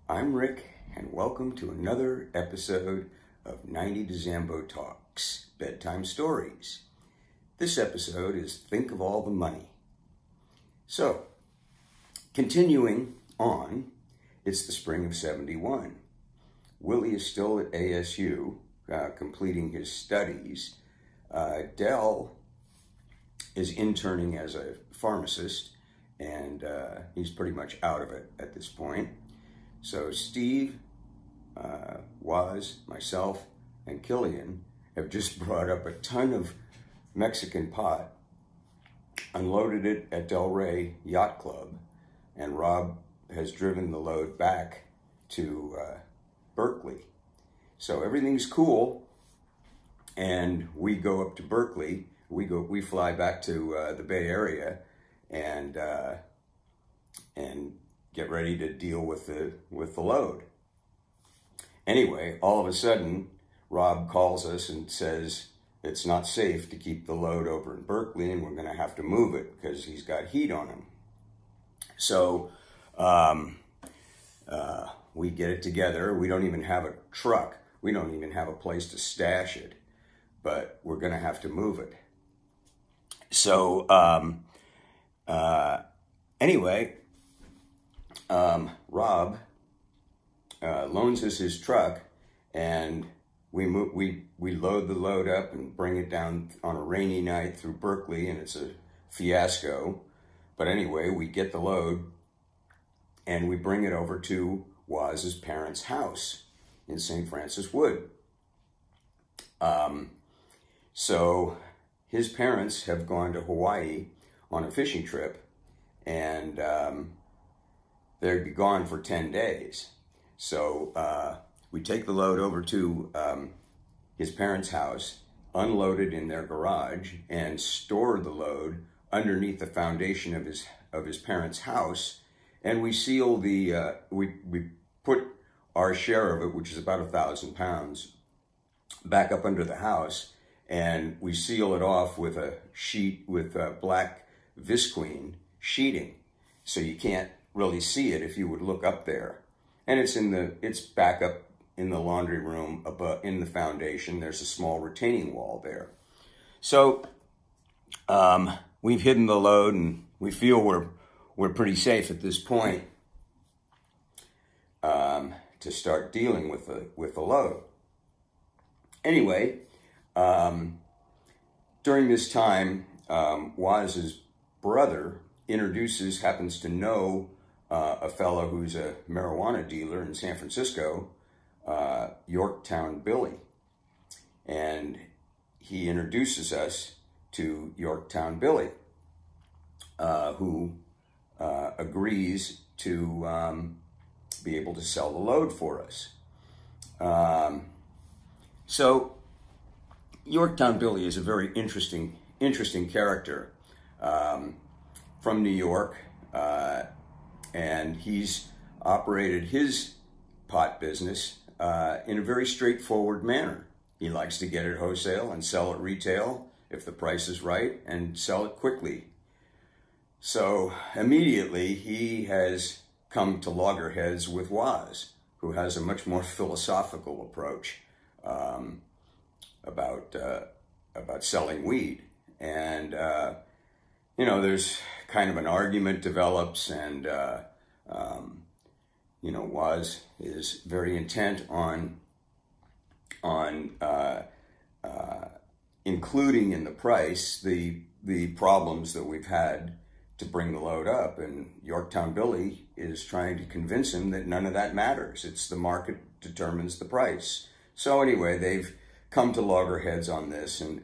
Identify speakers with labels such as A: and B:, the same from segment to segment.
A: I'm Rick, and welcome to another episode of 90 to Zambo Talks, Bedtime Stories. This episode is Think of All the Money. So, continuing on, it's the spring of '71. Willie is still at ASU, completing his studies. Dell is interning as a pharmacist, and he's pretty much out of it at this point. So Steve, Waz, myself, and Killian have just brought up a ton of Mexican pot, unloaded it at Del Rey Yacht Club, and Rob has driven the load back to Berkeley. So everything's cool, and we go up to Berkeley. We fly back to the Bay Area, and get ready to deal with the load. Anyway, all of a sudden, Rob calls us and says it's not safe to keep the load over in Berkeley, and we're going to have to move it because he's got heat on him. So we get it together. We don't even have a truck. We don't even have a place to stash it, but we're going to have to move it. So anyway, Rob loans us his truck, and we load the load up and bring it down on a rainy night through Berkeley, and it's a fiasco. But anyway, we get the load and we bring it over to Waz's parents' house in St. Francis Wood. So his parents have gone to Hawaii on a fishing trip, and they'd be gone for 10 days. So we take the load over to his parents' house, unload it in their garage, and store the load underneath the foundation of his parents' house. And we seal the, we put our share of it, which is about 1,000 pounds, back up under the house, and we seal it off with a sheet with black visqueen sheeting, so you can't really see it if you would look up there. And it's back up in the laundry room above in the foundation. There's a small retaining wall there. So we've hidden the load, and we feel we're pretty safe at this point to start dealing with the load. Anyway, during this time, Waz's brother happens to know a fellow who's a marijuana dealer in San Francisco, Yorktown Billy. And he introduces us to Yorktown Billy, who agrees to be able to sell the load for us. So Yorktown Billy is a very interesting character from New York, and he's operated his pot business in a very straightforward manner. He likes to get it wholesale and sell it retail if the price is right, and sell it quickly. So immediately he has come to loggerheads with Waz, who has a much more philosophical approach about selling weed. And there's kind of an argument develops, and Waz is very intent on including in the price the problems that we've had to bring the load up, and Yorktown Billy is trying to convince him that none of that matters. It's the market determines the price. So anyway, they've come to loggerheads on this, and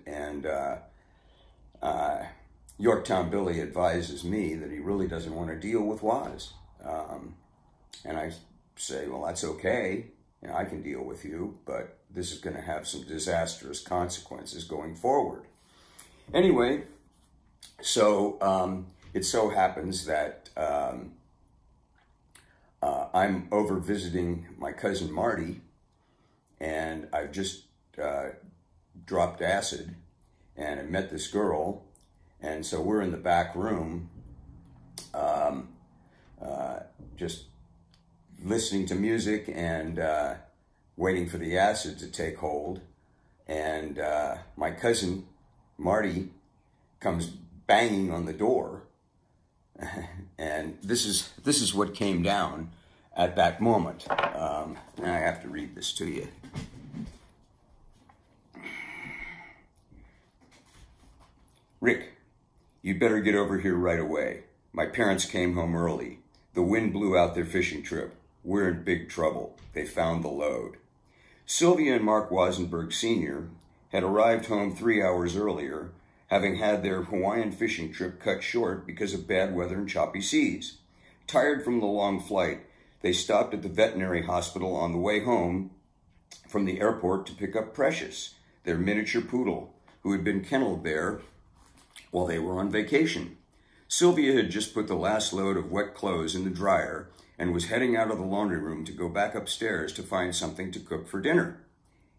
A: Yorktown Billy advises me that he really doesn't want to deal with Waz. And I say, well, that's okay. I can deal with you, but this is going to have some disastrous consequences going forward. Anyway, so it so happens that I'm over visiting my cousin Marty, and I've just dropped acid, and I met this girl, and so we're in the back room, just listening to music and waiting for the acid to take hold. And my cousin, Marty, comes banging on the door. And this is what came down at that moment. I have to read this to you. Rick, you'd better get over here right away. My parents came home early. The wind blew out their fishing trip. We're in big trouble. They found the load. Sylvia and Mark Wazenberg Sr. had arrived home 3 hours earlier, having had their Hawaiian fishing trip cut short because of bad weather and choppy seas. Tired from the long flight, they stopped at the veterinary hospital on the way home from the airport to pick up Precious, their miniature poodle, who had been kenneled there while they were on vacation. Sylvia had just put the last load of wet clothes in the dryer and was heading out of the laundry room to go back upstairs to find something to cook for dinner.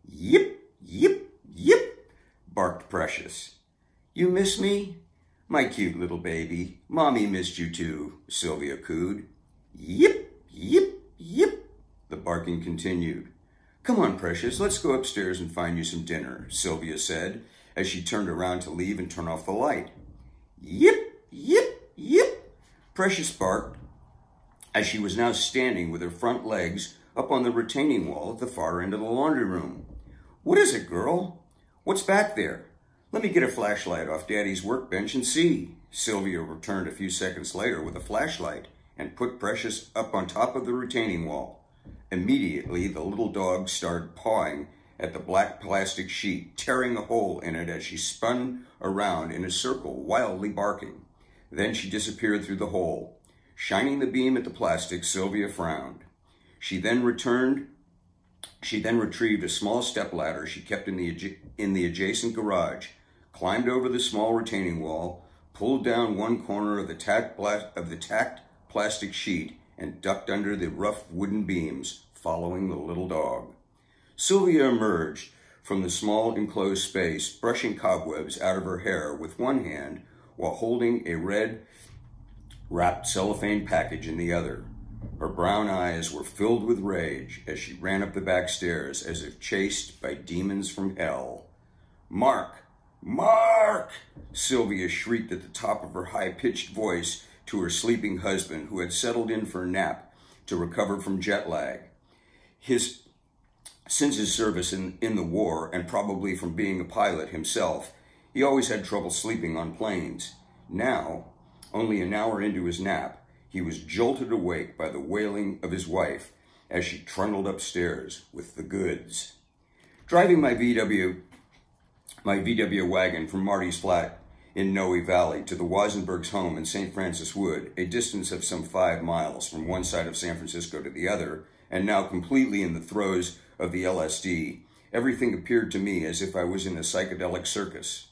A: Yip, yip, yip, barked Precious. You miss me? My cute little baby. Mommy missed you too, Sylvia cooed. Yip, yip, yip, the barking continued. Come on, Precious, let's go upstairs and find you some dinner, Sylvia said, as she turned around to leave and turn off the light. Yip, yip, yip, Precious barked, as she was now standing with her front legs up on the retaining wall at the far end of the laundry room. What is it, girl? What's back there? Let me get a flashlight off Daddy's workbench and see. Sylvia returned a few seconds later with a flashlight and put Precious up on top of the retaining wall. Immediately, the little dog started pawing at the black plastic sheet, tearing a hole in it as she spun around in a circle, wildly barking. Then she disappeared through the hole. Shining the beam at the plastic, Sylvia frowned. She then retrieved a small stepladder she kept in the adjacent garage, climbed over the small retaining wall, pulled down one corner of the tacked plastic sheet, and ducked under the rough wooden beams, following the little dog. Sylvia emerged from the small enclosed space, brushing cobwebs out of her hair with one hand while holding a red wrapped cellophane package in the other. Her brown eyes were filled with rage as she ran up the back stairs as if chased by demons from hell. Mark! Mark! Sylvia shrieked at the top of her high-pitched voice to her sleeping husband, who had settled in for a nap to recover from jet lag. Since his service in the war, and probably from being a pilot himself, he always had trouble sleeping on planes. Now, only an hour into his nap, he was jolted awake by the wailing of his wife as she trundled upstairs with the goods. Driving my VW wagon from Marty's flat in Noe Valley to the Wazenbergs' home in St. Francis Wood, a distance of some 5 miles from one side of San Francisco to the other, and now completely in the throes of the LSD, everything appeared to me as if I was in a psychedelic circus.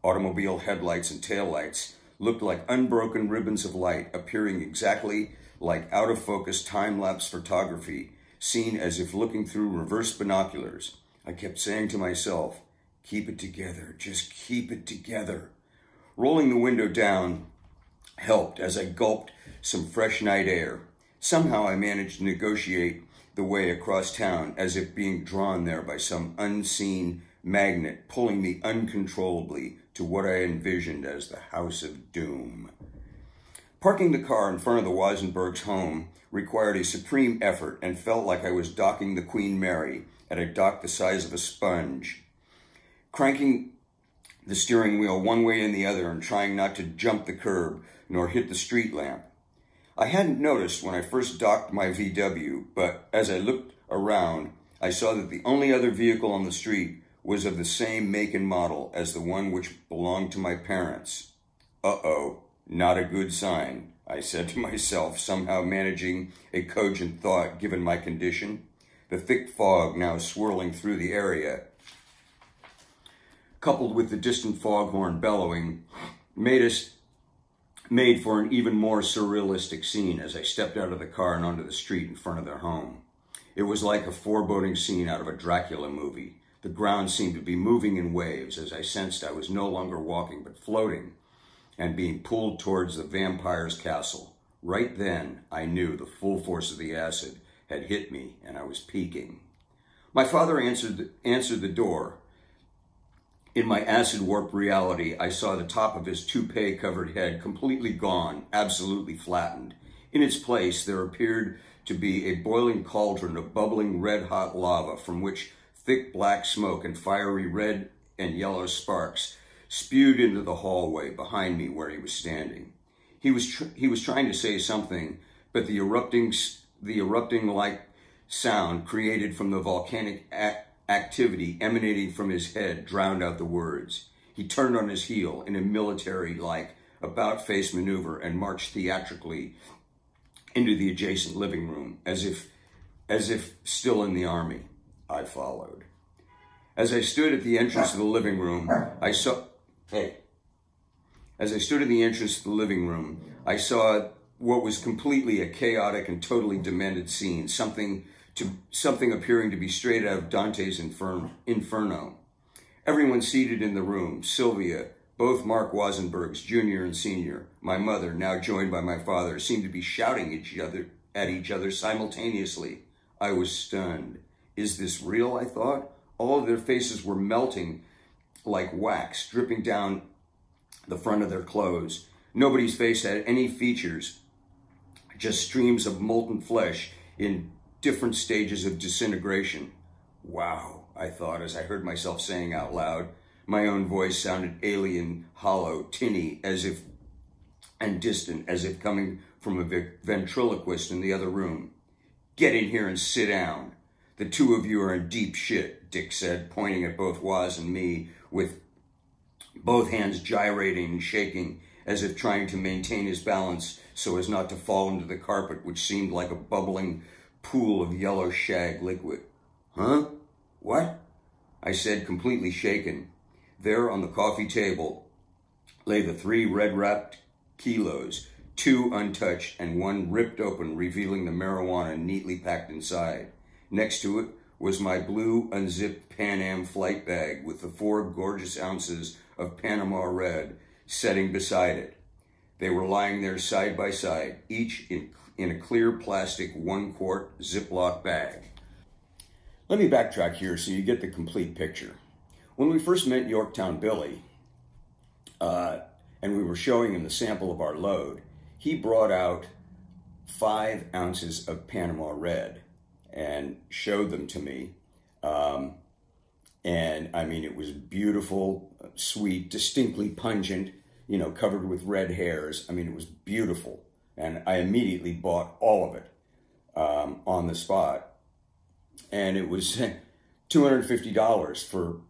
A: Automobile headlights and taillights looked like unbroken ribbons of light appearing exactly like out-of-focus time-lapse photography, seen as if looking through reverse binoculars. I kept saying to myself, keep it together, just keep it together. Rolling the window down helped as I gulped some fresh night air. Somehow I managed to negotiate the way across town as if being drawn there by some unseen magnet, pulling me uncontrollably to what I envisioned as the House of Doom. Parking the car in front of the Wazenbergs' home required a supreme effort and felt like I was docking the Queen Mary at a dock the size of a sponge. Cranking the steering wheel one way and the other and trying not to jump the curb nor hit the street lamp. I hadn't noticed when I first docked my VW, but as I looked around, I saw that the only other vehicle on the street was of the same make and model as the one which belonged to my parents. Uh-oh, not a good sign, I said to myself, somehow managing a cogent thought given my condition. The thick fog now swirling through the area, coupled with the distant foghorn bellowing, made for an even more surrealistic scene as I stepped out of the car and onto the street in front of their home. It was like a foreboding scene out of a Dracula movie. The ground seemed to be moving in waves as I sensed I was no longer walking but floating and being pulled towards the vampire's castle. Right then, I knew the full force of the acid had hit me, and I was peeking. My father answered the door. In my acid-warped reality, I saw the top of his toupee-covered head completely gone, absolutely flattened. In its place, there appeared to be a boiling cauldron of bubbling red-hot lava from which thick black smoke and fiery red and yellow sparks spewed into the hallway behind me where he was standing. He was trying to say something, but the erupting-like sound created from the volcanic activity emanating from his head drowned out the words. He turned on his heel in a military-like about-face maneuver and marched theatrically into the adjacent living room, as if still in the army. I followed. As I stood at the entrance of the living room, I saw what was completely a chaotic and totally demented scene, something appearing to be straight out of Dante's Inferno. Everyone seated in the room, Sylvia, both Mark Wazenbergs, Jr. and Sr., my mother, now joined by my father, seemed to be shouting at each other simultaneously. I was stunned. Is this real, I thought? All of their faces were melting like wax, dripping down the front of their clothes. Nobody's face had any features, just streams of molten flesh in different stages of disintegration. Wow, I thought as I heard myself saying out loud. My own voice sounded alien, hollow, tinny, and distant, as if coming from a ventriloquist in the other room. Get in here and sit down. The two of you are in deep shit, Dick said, pointing at both Waz and me, with both hands gyrating and shaking, as if trying to maintain his balance so as not to fall into the carpet, which seemed like a bubbling pool of yellow shag liquid. Huh? What? I said, completely shaken. There on the coffee table lay the 3 red-wrapped kilos, 2 untouched and 1 ripped open, revealing the marijuana neatly packed inside. Next to it was my blue unzipped Pan Am flight bag with the 4 gorgeous ounces of Panama Red setting beside it. They were lying there side by side, each in a clear plastic 1-quart Ziploc bag. Let me backtrack here so you get the complete picture. When we first met Yorktown Billy, and we were showing him the sample of our load, he brought out 5 ounces of Panama Red and showed them to me. And I mean, it was beautiful, sweet, distinctly pungent, you know, covered with red hairs. I mean, it was beautiful. And I immediately bought all of it on the spot. And it was $250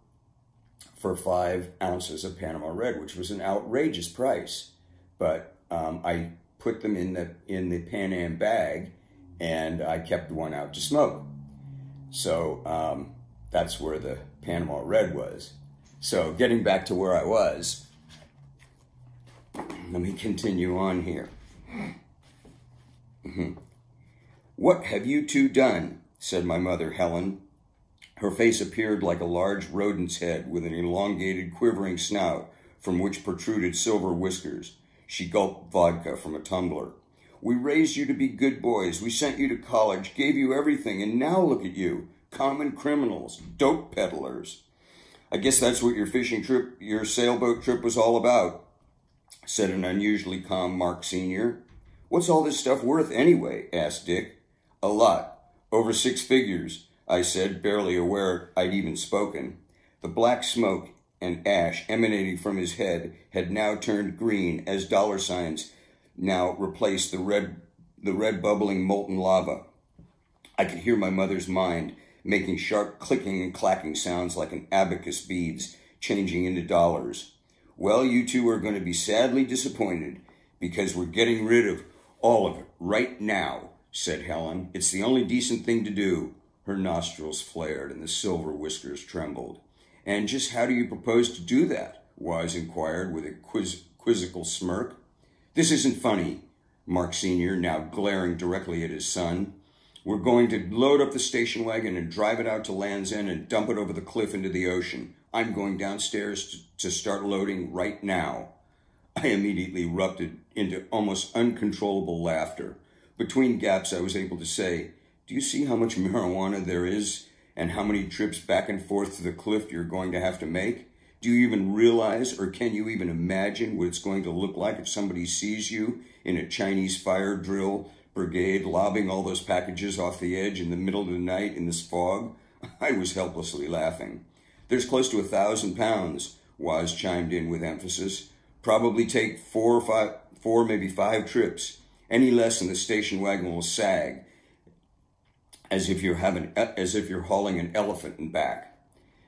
A: for 5 ounces of Panama Red, which was an outrageous price. But I put them in the Pan Am bag, and I kept one out to smoke. So that's where the Panama Red was. So getting back to where I was, let me continue on here. What have you two done? Said my mother, Helen. Her face appeared like a large rodent's head with an elongated, quivering snout from which protruded silver whiskers. She gulped vodka from a tumbler. We raised you to be good boys. We sent you to college, gave you everything, and now look at you. Common criminals, dope peddlers. I guess that's what your fishing trip, your sailboat trip was all about, said an unusually calm Mark Sr. What's all this stuff worth anyway? Asked Dick. A lot. Over 6 figures, I said, barely aware I'd even spoken. The black smoke and ash emanating from his head had now turned green as dollar signs now replaced the red bubbling molten lava. I could hear my mother's mind making sharp clicking and clacking sounds like an abacus beads changing into dollars. Well, you two are going to be sadly disappointed because we're getting rid of all of it right now, said Helen. It's the only decent thing to do. Her nostrils flared and the silver whiskers trembled. And just how do you propose to do that? Wise inquired with a quizzical smirk. This isn't funny, Mark Sr., now glaring directly at his son. We're going to load up the station wagon and drive it out to Land's End and dump it over the cliff into the ocean. I'm going downstairs to start loading right now. I immediately erupted into almost uncontrollable laughter. Between gaps, I was able to say, Do you see how much marijuana there is and how many trips back and forth to the cliff you're going to have to make? Do you even realize, or can you even imagine what it's going to look like if somebody sees you in a Chinese fire drill brigade lobbing all those packages off the edge in the middle of the night in this fog? I was helplessly laughing. There's close to 1,000 pounds, Woz chimed in with emphasis. Probably take four, maybe five trips. Any less than the station wagon will sag, as if you're hauling an elephant and back.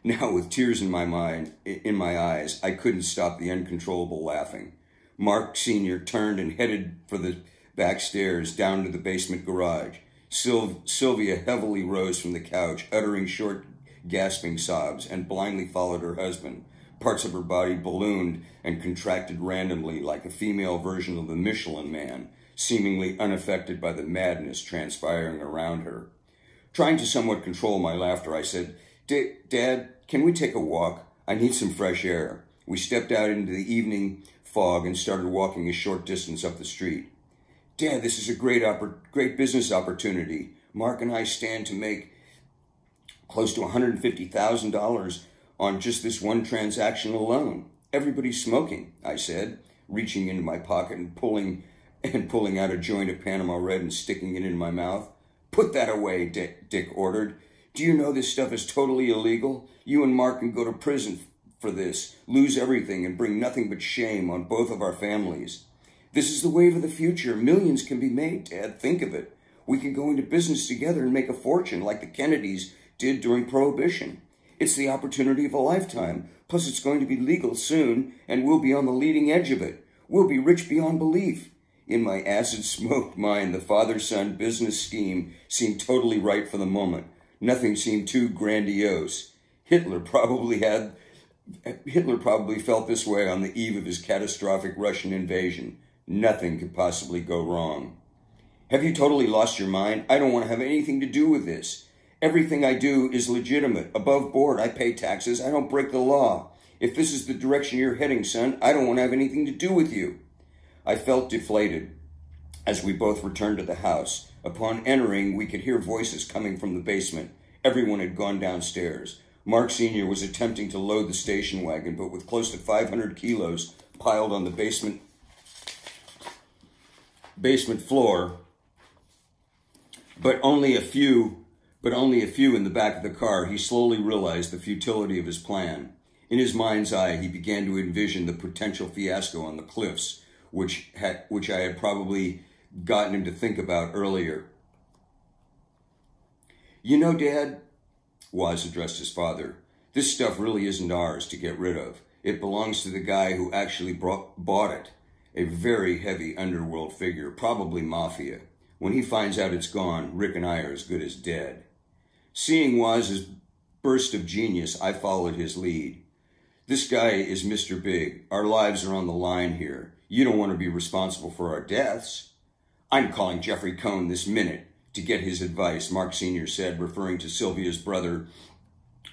A: Now, with tears in my eyes, I couldn't stop the uncontrollable laughing. Mark Sr. turned and headed for the back stairs down to the basement garage. Sylvia heavily rose from the couch, uttering short, gasping sobs, and blindly followed her husband. Parts of her body ballooned and contracted randomly like a female version of the Michelin Man, seemingly unaffected by the madness transpiring around her. Trying to somewhat control my laughter, I said, Dad, can we take a walk? I need some fresh air. We stepped out into the evening fog and started walking a short distance up the street. Dad, this is a great business opportunity. Mark and I stand to make close to $150,000 on just this one transaction alone. Everybody's smoking, I said, reaching into my pocket and pulling out a joint of Panama Red and sticking it in my mouth. Put that away, Dick ordered. Do you know this stuff is totally illegal? You and Mark can go to prison for this, lose everything, and bring nothing but shame on both of our families. This is the wave of the future. Millions can be made, Dad. Think of it. We can go into business together and make a fortune like the Kennedys did during Prohibition. It's the opportunity of a lifetime. Plus, it's going to be legal soon, and we'll be on the leading edge of it. We'll be rich beyond belief. In my acid-smoked mind, the father-son business scheme seemed totally right for the moment. Nothing seemed too grandiose. Hitler probably felt this way on the eve of his catastrophic Russian invasion. Nothing could possibly go wrong. Have you totally lost your mind? I don't want to have anything to do with this. Everything I do is legitimate, above board. I pay taxes. I don't break the law. If this is the direction you're heading, son, I don't want to have anything to do with you. I felt deflated as we both returned to the house. Upon entering, we could hear voices coming from the basement. Everyone had gone downstairs. Mark Sr. was attempting to load the station wagon, but with close to 500 kilos piled on the basement floor, but only a few in the back of the car, he slowly realized the futility of his plan. In his mind's eye, he began to envision the potential fiasco on the cliffs, which I had probably gotten him to think about earlier. You know, Dad, Woz addressed his father, this stuff really isn't ours to get rid of. It belongs to the guy who actually bought it, a very heavy underworld figure, probably mafia. When he finds out it's gone, Rick and I are as good as dead. Seeing Woz's burst of genius, I followed his lead. This guy is Mr. Big. Our lives are on the line here. You don't want to be responsible for our deaths. I'm calling Jeffrey Cohn this minute to get his advice, Mark Sr. said, referring to Sylvia's brother,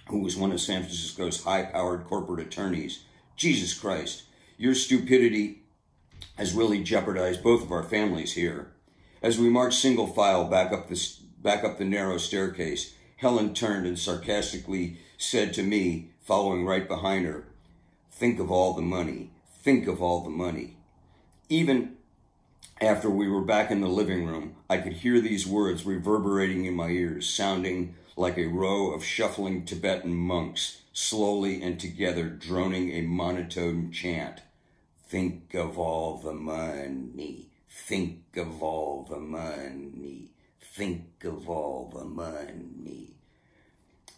A: who was one of San Francisco's high-powered corporate attorneys. Jesus Christ, your stupidity has really jeopardized both of our families here. As we marched single file back up the narrow staircase, Helen turned and sarcastically said to me, following right behind her, think of all the money. Think of all the money. Even after we were back in the living room, I could hear these words reverberating in my ears, sounding like a row of shuffling Tibetan monks, slowly and together droning a monotone chant. Think of all the money. Think of all the money. Think of all the money.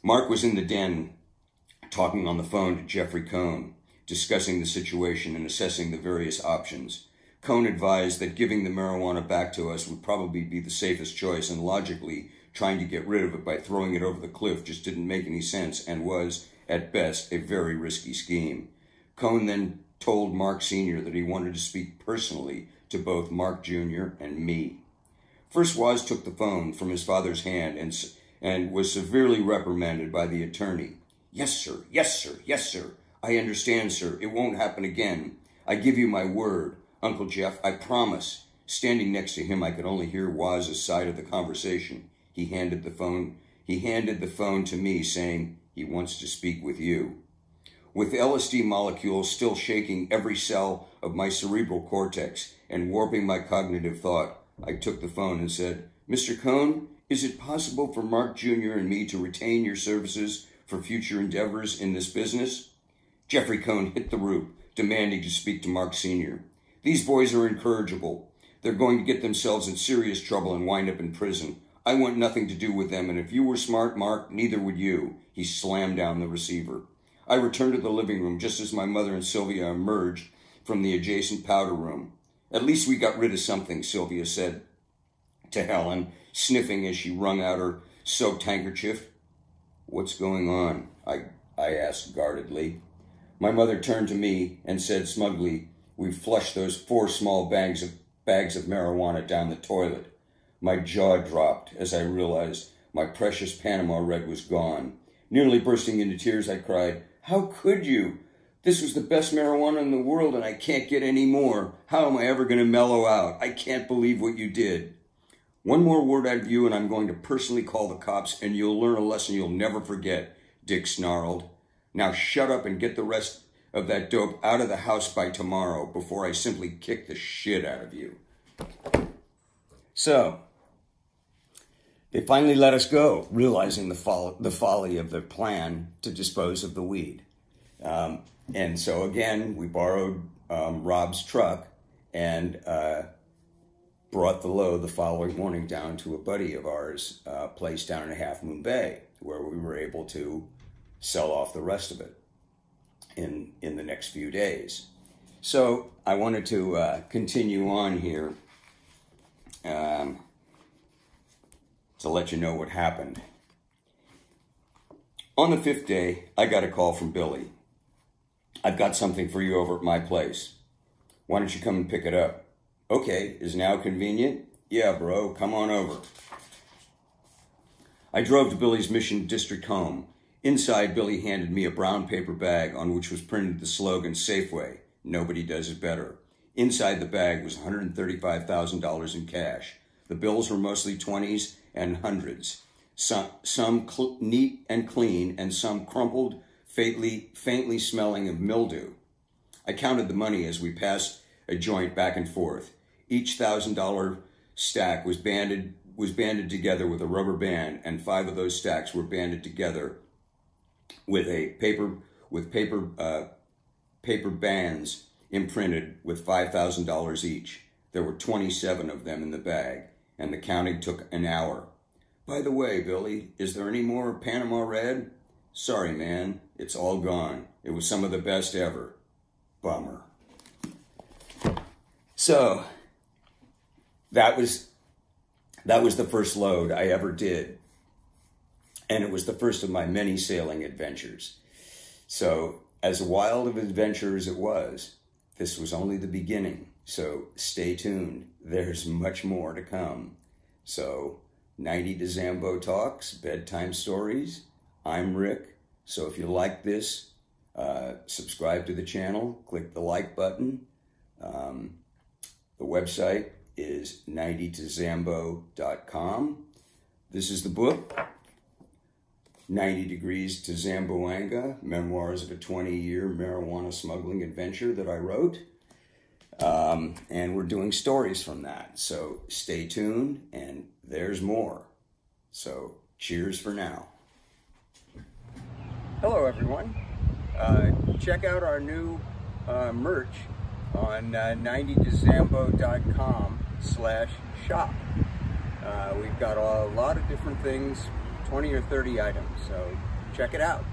A: Mark was in the den, talking on the phone to Jeffrey Cohn, discussing the situation and assessing the various options. Cohn advised that giving the marijuana back to us would probably be the safest choice, and logically, trying to get rid of it by throwing it over the cliff just didn't make any sense and was, at best, a very risky scheme. Cohn then told Mark Sr. that he wanted to speak personally to both Mark Jr. and me. First, Woz took the phone from his father's hand and was severely reprimanded by the attorney. Yes, sir. Yes, sir. Yes, sir. I understand, sir. It won't happen again. I give you my word. Uncle Jeff, I promise. Standing next to him, I could only hear Woz's side of the conversation. He handed the phone to me, saying he wants to speak with you. With LSD molecules still shaking every cell of my cerebral cortex and warping my cognitive thought, I took the phone and said, "Mr. Cohn, is it possible for Mark Jr. and me to retain your services for future endeavors in this business?" Jeffrey Cohn hit the roof, demanding to speak to Mark Sr. "These boys are incorrigible. They're going to get themselves in serious trouble and wind up in prison. I want nothing to do with them, and if you were smart, Mark, neither would you." He slammed down the receiver. I returned to the living room just as my mother and Sylvia emerged from the adjacent powder room. "At least we got rid of something," Sylvia said to Helen, sniffing as she wrung out her soaked handkerchief. "What's going on?" I asked guardedly. My mother turned to me and said smugly, "We've flushed those 4 small bags of marijuana down the toilet." My jaw dropped as I realized my precious Panama Red was gone. Nearly bursting into tears, I cried, "How could you? This was the best marijuana in the world and I can't get any more. How am I ever going to mellow out? I can't believe what you did." "One more word out of you and I'm going to personally call the cops and you'll learn a lesson you'll never forget," Dick snarled. "Now shut up and get the rest of that dope out of the house by tomorrow before I simply kick the shit out of you." So, they finally let us go, realizing the folly of their plan to dispose of the weed. And so again, we borrowed Rob's truck and brought the load the following morning down to a buddy of ours' place down in Half Moon Bay, where we were able to sell off the rest of it in the next few days. So I wanted to continue on here to let you know what happened. On the 5th day, I got a call from Billy. "I've got something for you over at my place. Why don't you come and pick it up?" "Okay, is now convenient?" "Yeah, bro, come on over." I drove to Billy's Mission District home. Inside, Billy handed me a brown paper bag on which was printed the slogan, "Safeway, nobody does it better." Inside the bag was $135,000 in cash. The bills were mostly 20s and 100s, some neat and clean, and some crumpled, faintly smelling of mildew. I counted the money as we passed a joint back and forth. Each $1,000 stack was banded together with a rubber band, and 5 of those stacks were banded together with paper bands imprinted with $5,000 each. There were 27 of them in the bag, and the counting took an hour. "By the way, Billy, is there any more Panama Red?" "Sorry, man, it's all gone. It was some of the best ever." Bummer. So, that was the first load I ever did. And it was the first of my many sailing adventures. So, as wild of an adventure as it was, this was only the beginning. So, stay tuned. There's much more to come. So, 90 to Zambo Talks, Bedtime Stories. I'm Rick. So, if you like this, subscribe to the channel. Click the like button. The website is 90tozambo.com. This is the book, 90 Degrees to Zamboanga, Memoirs of a 20-Year Marijuana Smuggling Adventure that I wrote. And we're doing stories from that. So stay tuned, and there's more. So cheers for now. Hello, everyone. Check out our new merch on 90tozambo.com/shop. We've got a lot of different things, 20 or 30 items, so check it out.